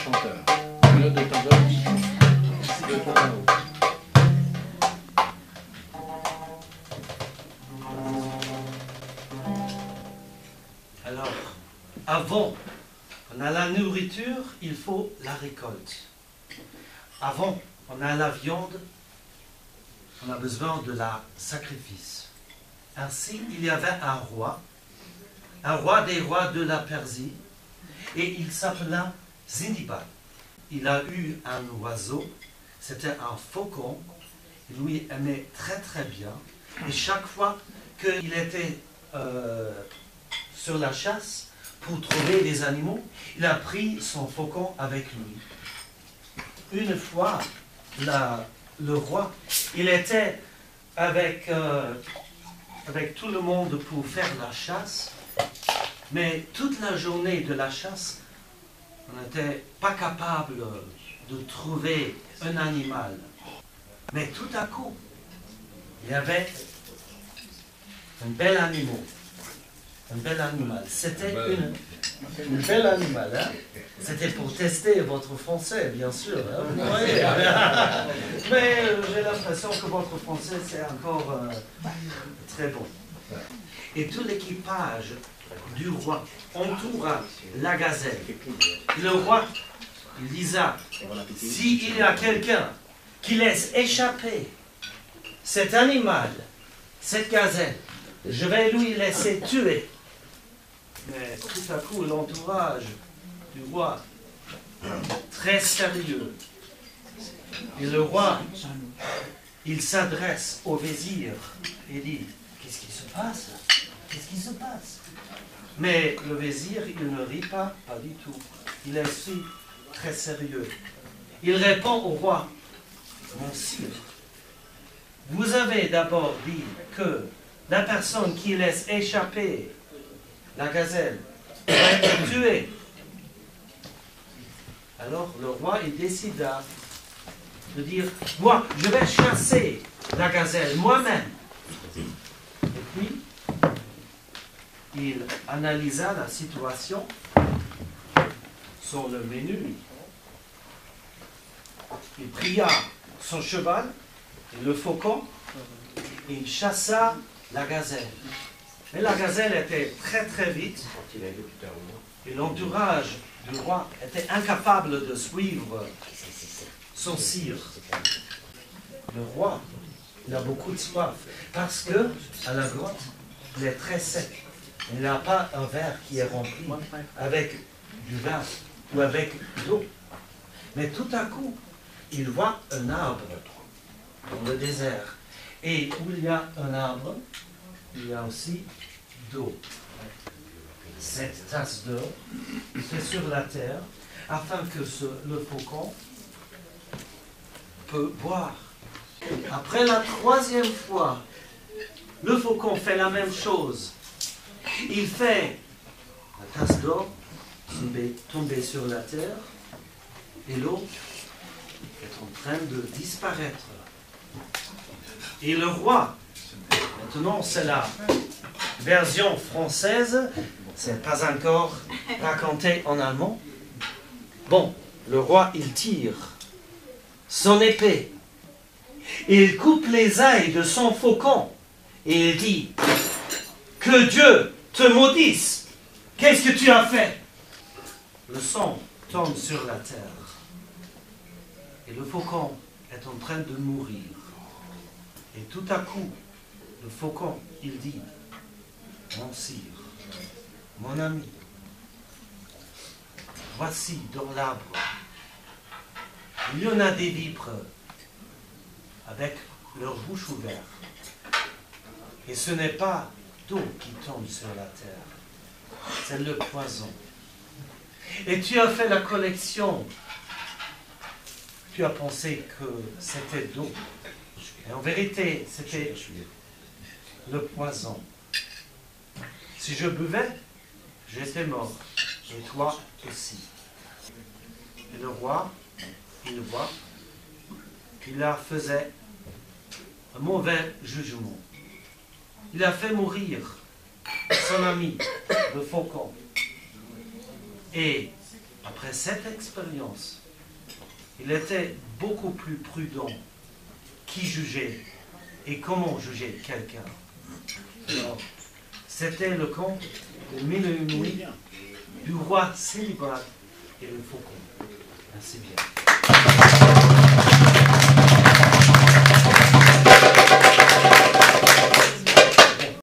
chanteur. Une note de ton gauche, de ton haut. Alors, avant on a la nourriture, il faut la récolte. Avant on a la viande, on a besoin de la sacrifice. Ainsi, il y avait un roi des rois de la Persie, et il s'appela Zindibad. Il a eu un oiseau, c'était un faucon, il lui aimait très très bien, et chaque fois qu'il était sur la chasse pour trouver des animaux, il a pris son faucon avec lui. Une fois, le roi, il était avec tout le monde pour faire la chasse, mais toute la journée de la chasse, on n'était pas capable de trouver un animal. Mais tout à coup, il y avait un bel animal. Un bel animal. C'était une belle animal. Hein? C'était pour tester votre français, bien sûr. Hein? Vous voyez. Mais j'ai l'impression que votre français, c'est encore très bon. Et tout l'équipage du roi entoura la gazelle. Et le roi, il disait, s'il y a quelqu'un qui laisse échapper cet animal, cette gazelle, je vais lui laisser tuer. Mais tout à coup, l'entourage du roi, très sérieux, et le roi, il s'adresse au vizir et dit, qu'est-ce qui se passe? Qu'est-ce qui se passe? Mais le vizir, il ne rit pas du tout. Il est aussi très sérieux. Il répond au roi, mon sire, vous avez d'abord dit que la personne qui laisse échapper la gazelle va être tuée. Alors le roi, il décida de dire, moi, je vais chasser la gazelle moi-même. Et puis, il analysa la situation sur le menu. Il pria son cheval, et le faucon, et il chassa la gazelle. Mais la gazelle était très très vite, et l'entourage du roi était incapable de suivre son sire. Le roi, il a beaucoup de soif, parce que à la grotte, il est très sec. Il n'a pas un verre qui est rempli avec du vin ou avec de l'eau. Mais tout à coup, il voit un arbre dans le désert. Et où il y a un arbre, il y a aussi d'eau. Cette tasse d'eau c'est sur la terre afin que le faucon peut boire. Après la troisième fois, le faucon fait la même chose. Il fait la tasse d'eau tomber sur la terre et l'eau est en train de disparaître. Et le roi, maintenant c'est la version française, c'est pas encore raconté en allemand. Bon, le roi il tire son épée, il coupe les ailes de son faucon et il dit, que Dieu te maudisse, qu'est-ce que tu as fait? Le sang tombe sur la terre et le faucon est en train de mourir. Et tout à coup, le faucon, il dit, mon sire, mon ami, voici dans l'arbre, il y en a des vipres avec leur bouche ouverte. Et ce n'est pas d'eau qui tombe sur la terre, c'est le poison. Et tu as fait la collection, tu as pensé que c'était d'eau. Et en vérité, c'était le poison. Si je buvais, j'étais mort. Et toi aussi. Et le roi, il voit qu'il a fait un mauvais jugement. Il a fait mourir son ami, le faucon. Et Après cette expérience, il était beaucoup plus prudent qui jugeait et comment juger quelqu'un. Alors, c'était le conte de 1001 nuits du roi Célibat et le faucon. Merci bien.